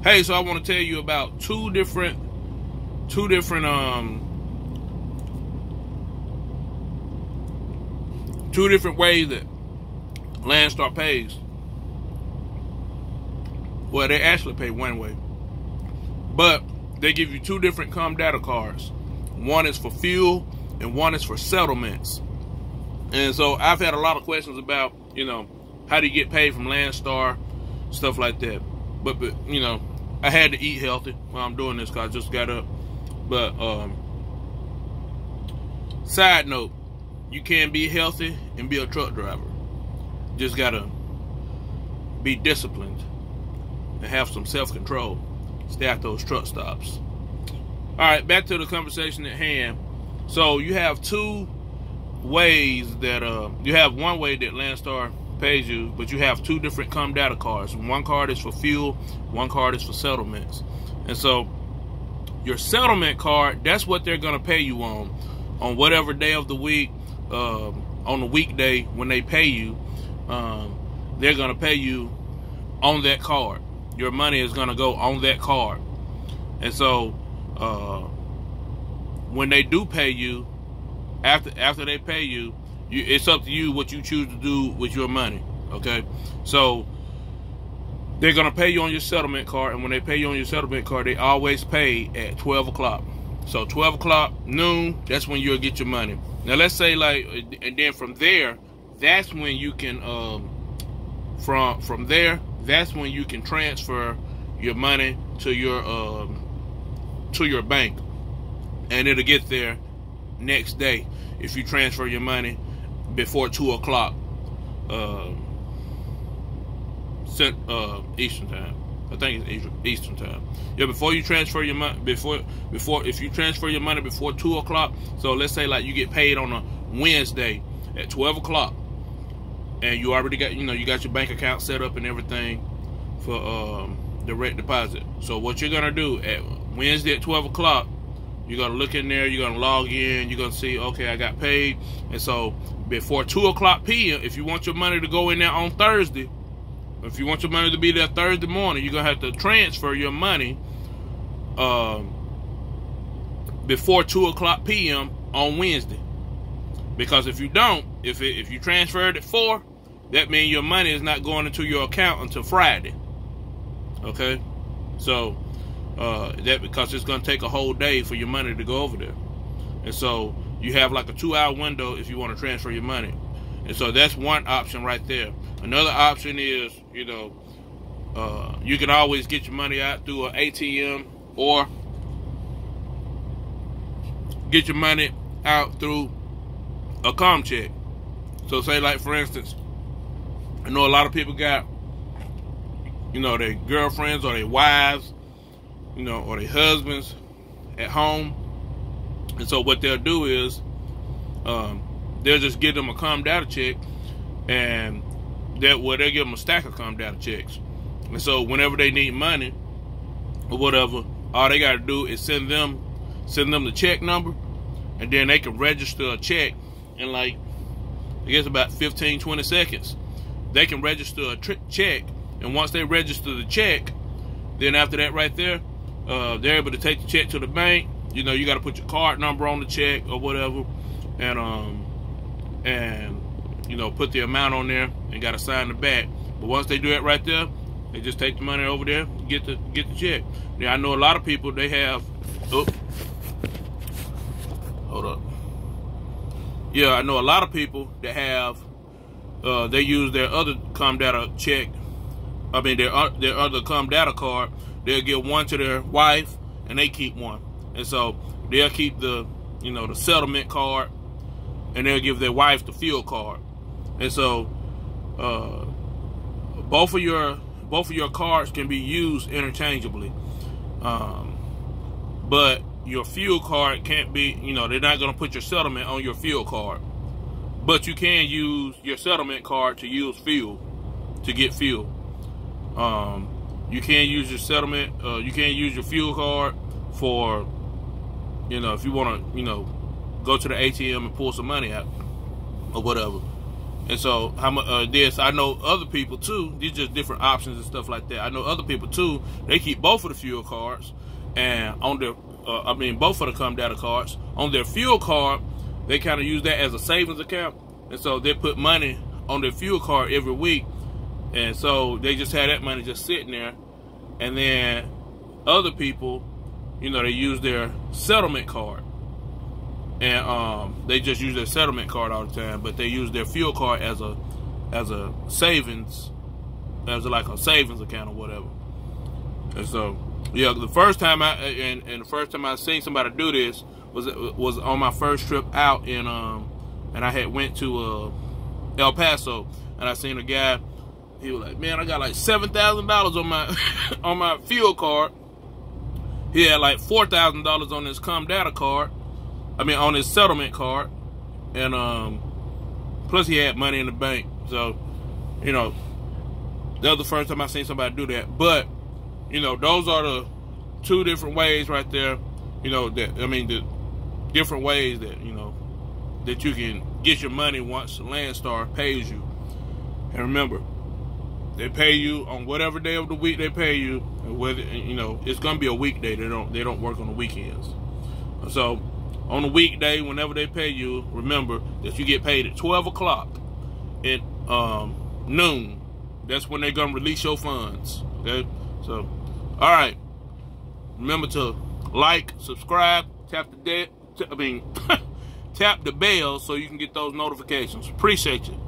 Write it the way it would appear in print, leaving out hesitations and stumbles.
Hey, so I want to tell you about two different ways that Landstar pays. Well, they actually pay one way, but they give you two different data cards. One is for fuel and one is for settlements. And so I've had a lot of questions about, how do you get paid from Landstar, stuff like that. But I had to eat healthy while I'm doing this because I just got up. But side note, you can be healthy and be a truck driver. Just gotta be disciplined and have some self-control. Stay at those truck stops. All right, back to the conversation at hand. So you have two ways that you have one way that Landstar pays you, but you have two different data cards. One card is for fuel, one card is for settlements. And so your settlement card, that's what they're gonna pay you on whatever day of the week, on the weekday when they pay you, they're gonna pay you on that card. Your money is gonna go on that card. And so when they do pay you, after they pay you, it's up to you what you choose to do with your money, okay? So they're gonna pay you on your settlement card, and when they pay you on your settlement card, they always pay at 12 o'clock. So 12 o'clock, noon, that's when you'll get your money. Now let's say and then from there, that's when you can, from there, that's when you can transfer your money to your bank, and it'll get there next day if you transfer your money before 2 o'clock Eastern time. I think it's Eastern time. Yeah, before you transfer your money, if you transfer your money before 2 o'clock, so let's say you get paid on a Wednesday at 12 o'clock, and you already got, you got your bank account set up and everything for direct deposit. So what you're gonna do at Wednesday at 12 o'clock, you're gonna look in there, you're gonna log in, you're gonna see, okay, I got paid. And so before 2 o'clock p.m., if you want your money to go in there on Thursday, if you want your money to be there Thursday morning, you're gonna have to transfer your money before 2 o'clock p.m. on Wednesday. Because if you don't, if you transfer it at 4, that means your money is not going into your account until Friday. Okay? So because it's gonna take a whole day for your money to go over there. And so you have like a 2-hour window if you want to transfer your money. And so that's one option right there. Another option is, you can always get your money out through an ATM, or get your money out through a com check. So say, like, for instance, I know a lot of people got, their girlfriends or their wives, or their husbands at home. And so what they'll do is they'll just give them a data check, and they'll give them a stack of data checks. And so whenever they need money or whatever, all they got to do is send them the check number, and then they can register a check in, like, I guess about 15-20 seconds. They can register a check, and once they register the check, then after that right there, they're able to take the check to the bank. You got to put your card number on the check or whatever, and put the amount on there, and got to sign the back. But once they do that right there, they just take the money over there, get the check. Now I know a lot of people, they have, hold up. Yeah, I know a lot of people that have, they use their other data check. I mean their other data card. They'll give one to their wife, and they keep one. And so they'll keep the settlement card, and they'll give their wife the fuel card. And so both of your cards can be used interchangeably, but your fuel card can't be, they're not going to put your settlement on your fuel card, but you can use your settlement card to use fuel, to get fuel. You can use your settlement, you can use your fuel card for, if you want to, go to the ATM and pull some money out or whatever. And so how much this? I know other people too. These just different options and stuff like that. I know other people too. They keep both of the fuel cards, and on their, both of the come data cards on their fuel card, they kind of use that as a savings account, and so they put money on their fuel card every week, and so they just had that money just sitting there. And then other people, you know, they use their settlement card. And they just use their settlement card all the time, but they use their fuel card as a savings, like a savings account or whatever. And so, yeah, the first time I seen somebody do this was on my first trip out in and I had went to El Paso, and I seen a guy. He was like, "Man, I got like $7,000 on my on my fuel card." He had like $4,000 on his com data card. On his settlement card, and plus he had money in the bank. So, you know, that was the first time I seen somebody do that. But, you know, those are the two different ways right there. You know, the different ways that, you know, that you can get your money once Landstar pays you. And remember, they pay you on whatever day of the week they pay you, and whether, you know, it's gonna be a weekday. They don't work on the weekends. So on a weekday, whenever they pay you, remember that you get paid at 12 o'clock at noon. That's when they're gonna release your funds. Okay, so all right. Remember to like, subscribe, tap the tap the bell so you can get those notifications. Appreciate you.